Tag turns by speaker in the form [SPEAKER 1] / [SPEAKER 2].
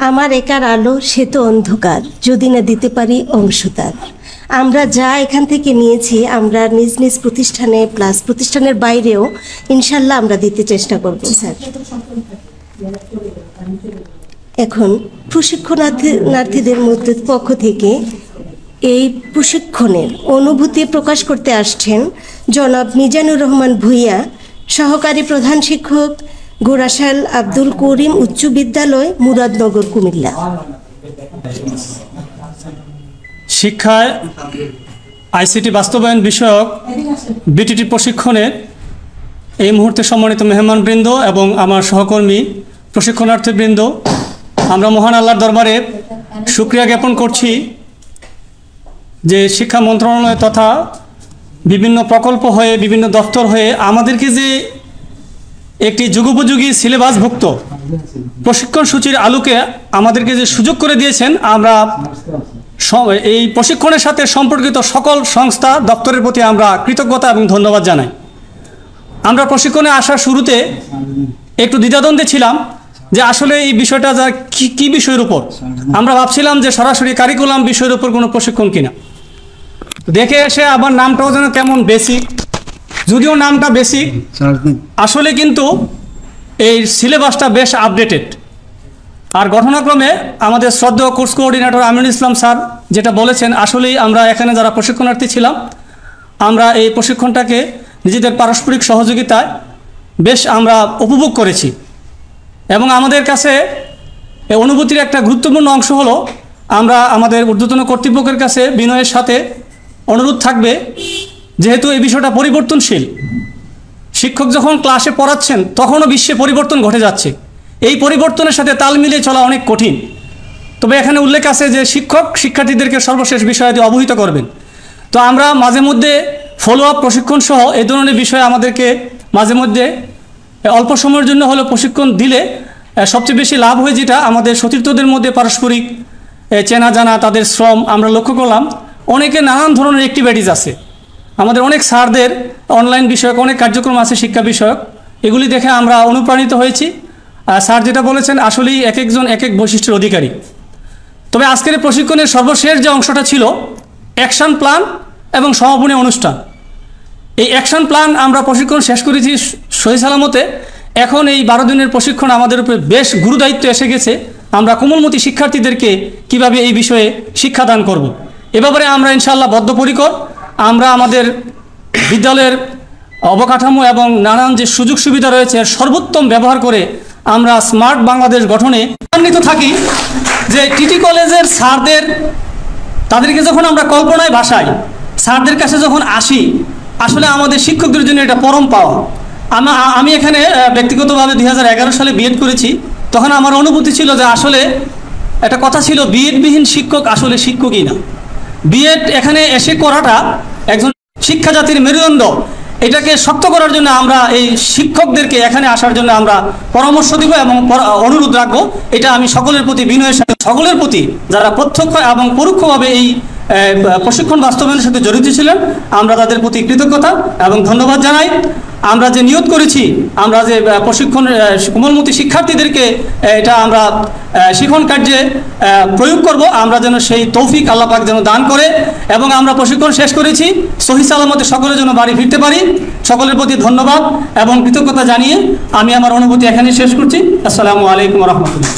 [SPEAKER 1] আমার একার আলো সে তো অন্ধকার, যদি না দিতে পারি অংশতার। আমরা যা এখান থেকে নিয়েছি আমরা নিজ নিজ প্রতিষ্ঠানে প্লাস প্রতিষ্ঠানের বাইরেও ইনশাল্লাহ আমরা দিতে চেষ্টা করব স্যার। এখন প্রশিক্ষণার্থীদের মধ্যে পক্ষ থেকে এই প্রশিক্ষণের অনুভূতি প্রকাশ করতে আসছেন জনাব মিজানুর রহমান ভূঁইয়া, সহকারী প্রধান শিক্ষক, গোরাশাল আব্দুল করিম উচ্চ বিদ্যালয়, মুরাদনগর, কুমিল্লা।
[SPEAKER 2] শিক্ষায় আইসিটি বাস্তবায়ন বিষয়ক বিটিটি প্রশিক্ষণে এই মুহূর্তে সম্মানিত মেহমানবৃন্দ এবং আমার সহকর্মী প্রশিক্ষণার্থীবৃন্দ, আমরা মহান আল্লাহর দরবারে শুকরিয়া জ্ঞাপন করছি যে শিক্ষা মন্ত্রণালয় তথা বিভিন্ন প্রকল্প হয়ে বিভিন্ন দপ্তর হয়ে আমাদেরকে যে একটি যুগোপযোগী সিলেবাসভুক্ত প্রশিক্ষণ সূচির আলোকে আমাদেরকে যে সুযোগ করে দিয়েছেন, আমরা এই প্রশিক্ষণের সাথে সম্পর্কিত সকল সংস্থা দপ্তরের প্রতি আমরা কৃতজ্ঞতা এবং ধন্যবাদ জানাই। আমরা প্রশিক্ষণে আসার শুরুতে একটু দ্বিধাদ্বন্দ্বে ছিলাম যে আসলে এই বিষয়টা যা কী বিষয়ের উপর। আমরা ভাবছিলাম যে সরাসরি কারিকুলাম বিষয়ের উপর কোনো প্রশিক্ষণ কিনা। দেখে এসে আবার নামটাও যেন কেমন বেসিক, যদিও নামটা বেসিক, আসলে কিন্তু এই সিলেবাসটা বেশ আপডেটেড। আর ঘটনাক্রমে আমাদের শ্রদ্ধেয় course coordinator Aminul Islam sir যেটা বলেছেন, আসলেই আমরা এখানে যারা প্রশিক্ষণার্থী ছিলাম আমরা এই প্রশিক্ষণটাকে নিজেদের পারস্পরিক সহযোগিতায় বেশ আমরা উপভোগ করেছি। এবং আমাদের কাছে অনুভূতির একটা গুরুত্বপূর্ণ অংশ হলো আমরা আমাদের ঊর্ধ্বতন কর্তৃপক্ষের কাছে বিনয়ের সাথে অনুরোধ থাকবে, যেহেতু এই বিষয়টা পরিবর্তনশীল, শিক্ষক যখন ক্লাসে পড়াচ্ছেন তখনও বিশ্বে পরিবর্তন ঘটে যাচ্ছে, এই পরিবর্তনের সাথে তাল মিলিয়ে চলা অনেক কঠিন। তবে এখানে উল্লেখ আছে যে শিক্ষক শিক্ষার্থীদেরকে সর্বশেষ বিষয়াদি অবহিত করবেন। তো আমরা মাঝে মধ্যে ফলো আপ প্রশিক্ষণ সহ এই ধরনের বিষয়ে আমাদেরকে মাঝে মধ্যে অল্প সময়ের জন্য হলেও প্রশিক্ষণ দিলে সবচেয়ে বেশি লাভ হয় যেটা আমাদের সতীর্থদের মধ্যে পারস্পরিক চেনা জানা, তাদের শ্রম। আমরা লক্ষ্য করলাম অনেকে নানান ধরনের অ্যাক্টিভিটিস আছে, আমাদের অনেক স্যারদের অনলাইন বিষয়ক অনেক কার্যক্রম আছে শিক্ষা বিষয়ক, এগুলি দেখে আমরা অনুপ্রাণিত হয়েছি। স্যার যেটা বলেছেন আসলেই এক একজন এক এক বৈশিষ্ট্যের অধিকারী। তবে আজকের প্রশিক্ষণের সর্বশেষ যে অংশটা ছিল অ্যাকশন প্ল্যান এবং সমাপনী অনুষ্ঠান, এই অ্যাকশন প্ল্যান আমরা প্রশিক্ষণ শেষ করেছি সহি সালামতে। এখন এই 12 দিনের প্রশিক্ষণ আমাদের উপরে বেশ গুরুদায়িত্ব এসে গেছে, আমরা কোমলমতি শিক্ষার্থীদেরকে কিভাবে এই বিষয়ে শিক্ষাদান করব। এ ব্যাপারে আমরা ইনশাআল্লাহ বদ্ধপরিকর। আমরা আমাদের বিদ্যালয়ের অবকাঠামো এবং নানান যে সুযোগ সুবিধা রয়েছে এর সর্বোত্তম ব্যবহার করে আমরা স্মার্ট বাংলাদেশ গঠনে আনন্দিত থাকি। যে টিটি কলেজের স্যারদের, তাদেরকে যখন আমরা কল্পনায় ভাসাই, স্যারদের কাছে যখন আসি, আসলে আমাদের শিক্ষকদের জন্য এটা পরম পাওয়া। আমি এখানে ব্যক্তিগতভাবে 2011 সালে বিএড করেছি, তখন আমার অনুভূতি ছিল যে আসলে একটা কথা ছিল বিএডবিহীন শিক্ষক আসলে শিক্ষকই না। বিএড এখানে এসে করাটা একজন শিক্ষা জাতির মেরুদণ্ড, এটাকে শক্ত করার জন্য আমরা এই শিক্ষকদেরকে এখানে আসার জন্য আমরা পরামর্শ দিব এবং অনুরোধ রাখবো। এটা আমি সকলের প্রতি বিনয়ের সাথে, সকলের প্রতি যারা প্রত্যক্ষ এবং পরোক্ষভাবে এই প্রশিক্ষণ বাস্তবায়নের সাথে জড়িত ছিলেন, আমরা তাদের প্রতি কৃতজ্ঞতা এবং ধন্যবাদ জানাই। আমরা যে নিয়ত করেছি, আমরা যে প্রশিক্ষণ কোমলমতি শিক্ষার্থীদেরকে এটা আমরা শিক্ষণ কার্যে প্রয়োগ করব, আমরা যেন সেই তৌফিক আল্লাহ পাক যেন দান করে এবং আমরা প্রশিক্ষণ শেষ করেছি সহি সালামতে সকলের জন্য বাড়ি ফিরতে পারি। সকলের প্রতি ধন্যবাদ এবং কৃতজ্ঞতা জানিয়ে আমি আমার অনুভূতি এখানে শেষ করছি। আসসালামু আলাইকুম ওয়া রাহমাতুল্লাহ।